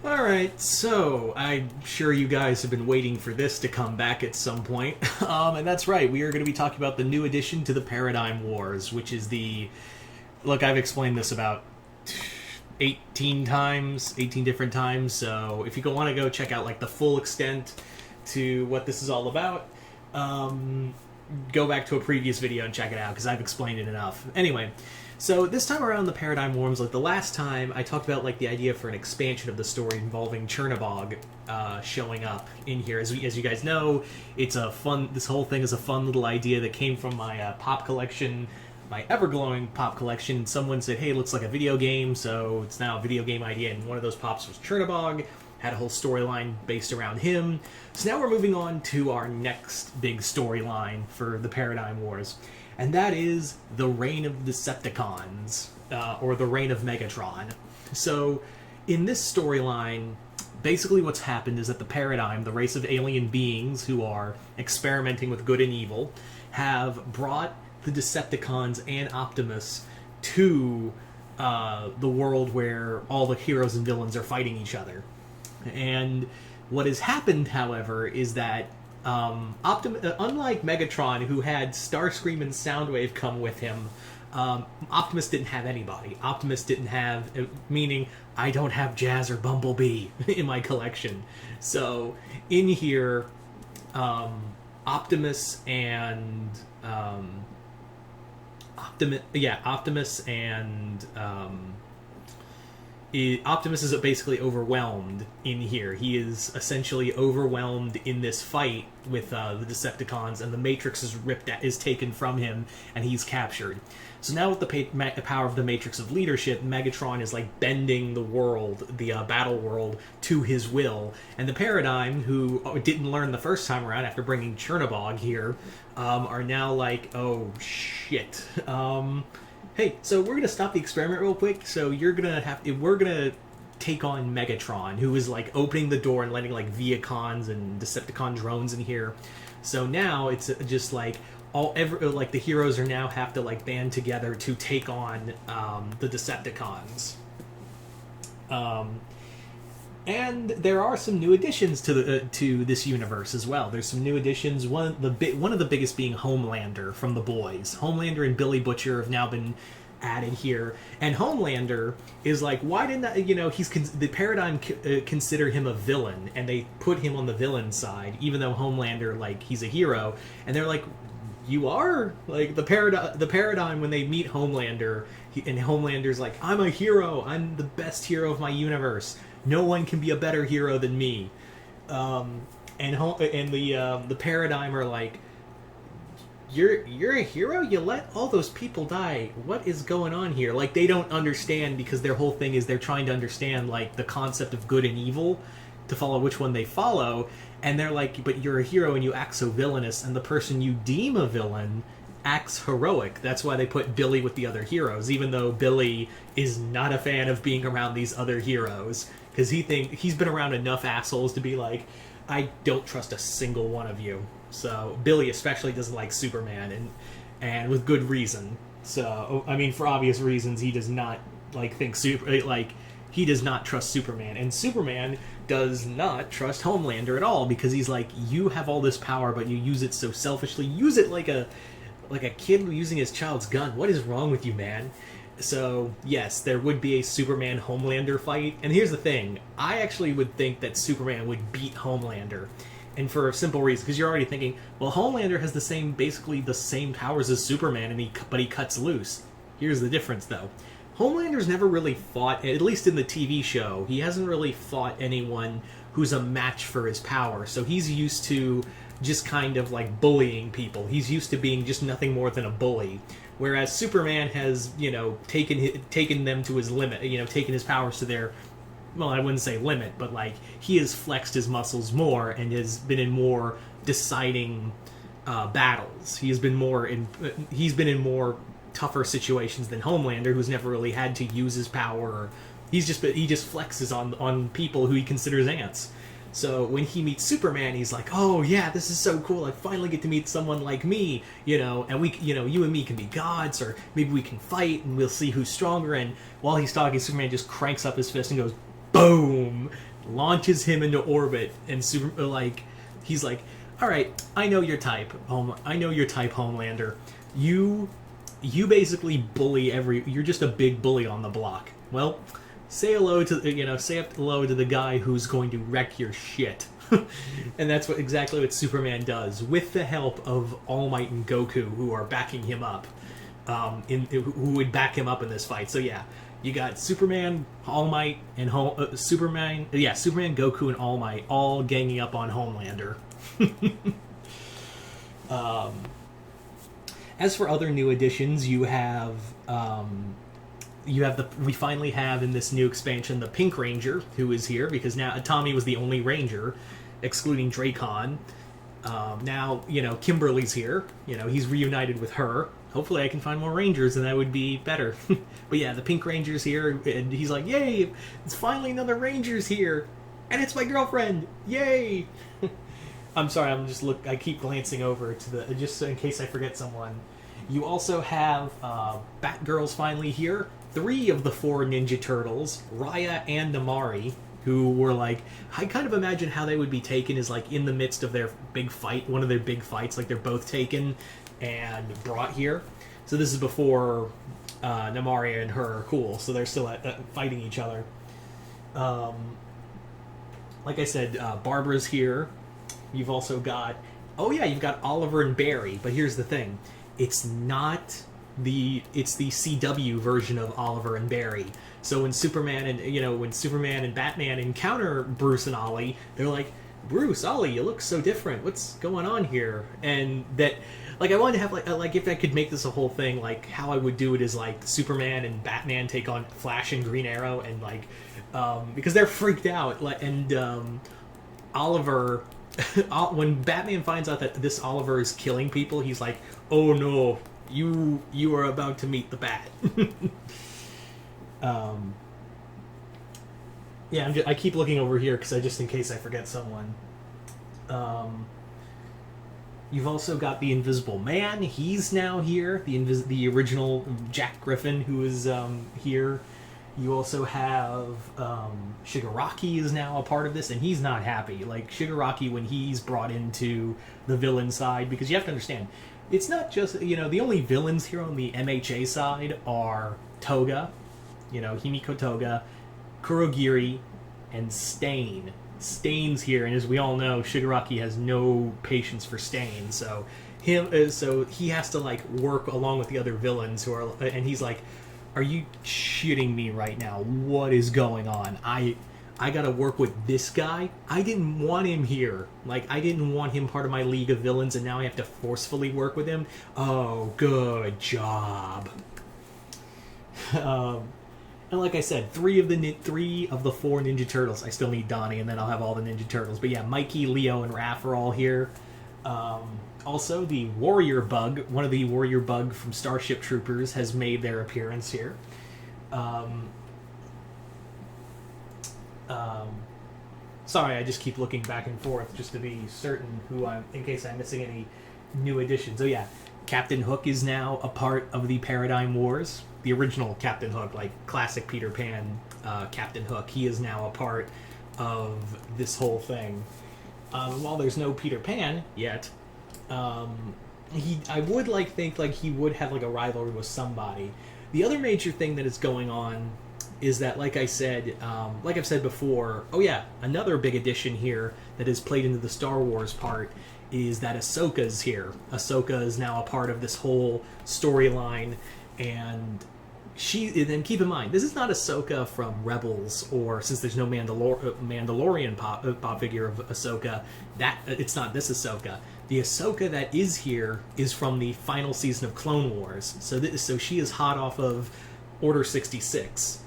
Alright, so I'm sure you guys have been waiting for this to come back at some point. And that's right, we are going to be talking about the new addition to the Paradigm Wars, which is the... Look, I've explained this about 18 times, 18 different times, so if you want to go check out like the full extent to what this is all about, go back to a previous video and check it out, because I've explained it enough. Anyway, so this time around the Paradigm Wars, like the last time, I talked about like the idea for an expansion of the story involving Chernobog showing up in here. As you guys know, it's a fun. This whole thing is a fun little idea that came from my pop collection, my ever-glowing pop collection. And someone said, "Hey, it looks like a video game," so it's now a video game idea. And one of those pops was Chernobog. Had a whole storyline based around him. So now we're moving on to our next big storyline for the Paradigm Wars. And that is the reign of the Decepticons, or the reign of Megatron. So, in this storyline, basically what's happened is that the Paradigm, the race of alien beings who are experimenting with good and evil, have brought the Decepticons and Optimus to the world where all the heroes and villains are fighting each other. And what has happened, however, is that unlike Megatron, who had Starscream and Soundwave come with him, Optimus didn't have anybody. Optimus didn't have, meaning I don't have Jazz or Bumblebee in my collection. So in here, Optimus and Optimus is basically overwhelmed in here. He is essentially overwhelmed in this fight with the Decepticons, and the Matrix is taken from him, and he's captured. So now with the power of the Matrix of leadership, Megatron is like bending the world, the battle world, to his will. And the Paradigm, who didn't learn the first time around after bringing Chernobog here, are now like, oh shit. Hey, so we're gonna stop the experiment real quick. So we're gonna take on Megatron, who is like opening the door and letting like Viacons and Decepticon drones in here. So now it's just like the heroes are now have to like band together to take on the Decepticons. And there are some new additions to this universe as well. There's some new additions. One of the biggest being Homelander from The Boys. Homelander and Billy Butcher have now been added here, and Homelander is like, why didn't the Paradigm consider him a villain, and they put him on the villain side, even though Homelander, like, he's a hero, and they're like, you are? Like, the Paradigm, when they meet Homelander, and Homelander's like, I'm a hero, I'm the best hero of my universe. No one can be a better hero than me. And the Paradigm are like, you're a hero? You let all those people die. What is going on here? Like, they don't understand, because their whole thing is they're trying to understand, like, the concept of good and evil, to follow which one they follow. And they're like, but you're a hero and you act so villainous, and the person you deem a villain acts heroic. That's why they put Billy with the other heroes, even though Billy is not a fan of being around these other heroes. Because he's been around enough assholes to be like, I don't trust a single one of you. So Billy especially doesn't like Superman, and with good reason. So I mean, for obvious reasons, he does not he does not trust Superman, and Superman does not trust Homelander at all, because he's like, you have all this power, but you use it so selfishly. Use it like a kid using his child's gun. What is wrong with you, man? So, yes, there would be a Superman-Homelander fight. And here's the thing. I actually would think that Superman would beat Homelander. And for a simple reason, because you're already thinking, well, Homelander has basically the same powers as Superman, but he cuts loose. Here's the difference, though. Homelander's never really fought, at least in the TV show, he hasn't really fought anyone who's a match for his power. So he's used to just kind of like bullying people. He's used to being just nothing more than a bully. Whereas Superman has, taken them to his limit, taken his powers to their, well, I wouldn't say limit, but like, he has flexed his muscles more and has been in more deciding battles. He's been in more tougher situations than Homelander, who's never really had to use his power. He just flexes on people who he considers ants. So when he meets Superman, he's like, oh yeah, this is so cool. I finally get to meet someone like me, and we, you and me can be gods, or maybe we can fight and we'll see who's stronger. And while he's talking, Superman just cranks up his fist and goes, boom, launches him into orbit, and he's like, all right, I know your type, Homelander. You basically bully you're just a big bully on the block. Well, say hello to the guy who's going to wreck your shit. And that's exactly what Superman does, with the help of All Might and Goku, who are backing him up, who would back him up in this fight. So yeah, you got Superman, All Might, and Superman, Goku, and All Might all ganging up on Homelander. As for other new additions, we finally have in this new expansion the Pink Ranger, who is here because now Tommy was the only Ranger, excluding Dracon. Now, Kimberly's here. He's reunited with her. Hopefully I can find more Rangers and that would be better. But yeah, the Pink Ranger's here, and he's like, yay, it's finally another Ranger's here. And it's my girlfriend. Yay! I'm sorry, I keep glancing over to just in case I forget someone. You also have Batgirl's finally here. 3 of the 4 Ninja Turtles, Raya and Namari, who were I kind of imagine how they would be taken is in the midst of their big fight, one of their big fights, they're both taken and brought here. So this is before Namari and her are cool, so they're still fighting each other. Like I said, Barbara's here. You've also got, you've got Oliver and Barry, but here's the thing. It's the CW version of Oliver and Barry. So when Superman and Batman encounter Bruce and Ollie, they're like, Bruce, Ollie, you look so different. What's going on here? And that, I wanted to have, if I could make this a whole thing, how I would do it is, Superman and Batman take on Flash and Green Arrow, and, because they're freaked out, and Oliver... when Batman finds out that this Oliver is killing people, he's like, oh no, you are about to meet the Bat. I keep looking over here because just in case I forget someone. You've also got the Invisible Man. He's now here. The original Jack Griffin, who is here. You also have Shigaraki is now a part of this, and he's not happy. Shigaraki, when he's brought into the villain side, because you have to understand, it's not just, the only villains here on the MHA side are Toga, Himiko Toga, Kurogiri, and Stain. Stain's here, and as we all know, Shigaraki has no patience for Stain, so he has to work along with the other villains who are, and he's like, are you shitting me right now? What is going on? I gotta work with this guy? I didn't want him here. I didn't want him part of my league of villains, and now I have to forcefully work with him? Oh, good job. And like I said, 3 of the 4 Ninja Turtles. I still need Donnie, and then I'll have all the Ninja Turtles. But yeah, Mikey, Leo, and Raph are all here. Also, the Warrior Bug, one of the Warrior Bug from Starship Troopers, has made their appearance here. Sorry, I just keep looking back and forth just to be certain in case I'm missing any new additions. Oh yeah, Captain Hook is now a part of the Paradigm Wars. The original Captain Hook, classic Peter Pan Captain Hook, he is now a part of this whole thing. While there's no Peter Pan yet, I would think he would have a rivalry with somebody. The other major thing that is going on is that, like I've said before, another big addition here that is played into the Star Wars part is that Ahsoka's here. Ahsoka is now a part of this whole storyline, and then keep in mind, this is not Ahsoka from Rebels, or since there's no Mandalorian pop figure of Ahsoka, it's not this Ahsoka. The Ahsoka that is here is from the final season of Clone Wars. So she is hot off of Order 66.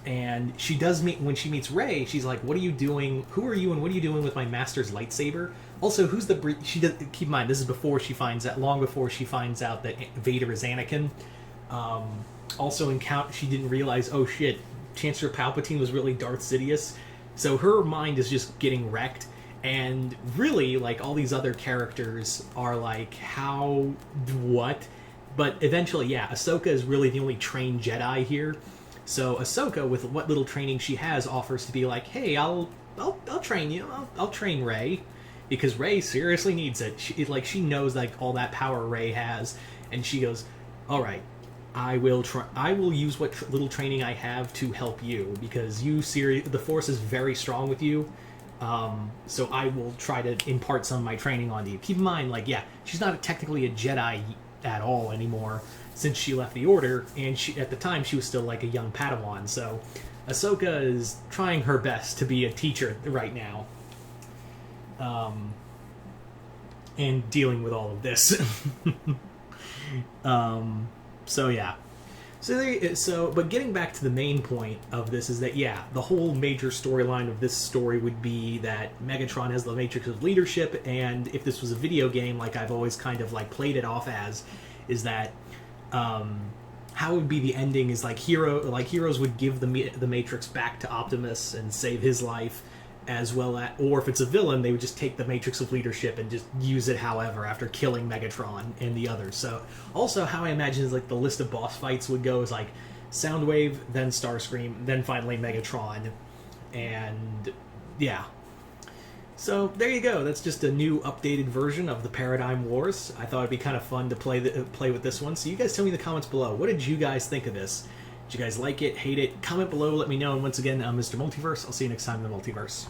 And she does when she meets Rey, she's like, what are you doing? Who are you and what are you doing with my master's lightsaber? Also, who's keep in mind, this is long before she finds out that Vader is Anakin. Also, she didn't realize, oh shit, Chancellor Palpatine was really Darth Sidious. So her mind is just getting wrecked. And really, all these other characters are what? But eventually, Ahsoka is really the only trained Jedi here. So Ahsoka, with what little training she has, offers to be like, "Hey, I'll train you. I'll train Rey, because Rey seriously needs it. She knows like all that power Rey has, and she goes, all right, I will try. I will use what little training I have to help you, because the Force is very strong with you. So I will try to impart some of my training onto you. Keep in mind, like, yeah, she's not technically a Jedi at all anymore since she left the Order, and at the time she was still like a young Padawan. So Ahsoka is trying her best to be a teacher right now, and dealing with all of this. So yeah. But getting back to the main point of this is that, yeah, the whole major storyline of this story would be that Megatron has the Matrix of Leadership, and if this was a video game, like I've always kind of like played it off as, is that how it would be the ending is like heroes would give the Matrix back to Optimus and save his life, as well as, or if it's a villain, they would just take the Matrix of Leadership and just use it however after killing Megatron and the others. So also how I imagine is like the list of boss fights would go is like Soundwave, then Starscream, then finally Megatron, and yeah. So there you go. That's just a new updated version of the Paradigm Wars. I thought it'd be kind of fun to play with this one. So you guys tell me in the comments below, what did you guys think of this? Did you guys like it, hate it? Comment below, let me know. And once again, I'm Mr. Multiverse. I'll see you next time in the Multiverse.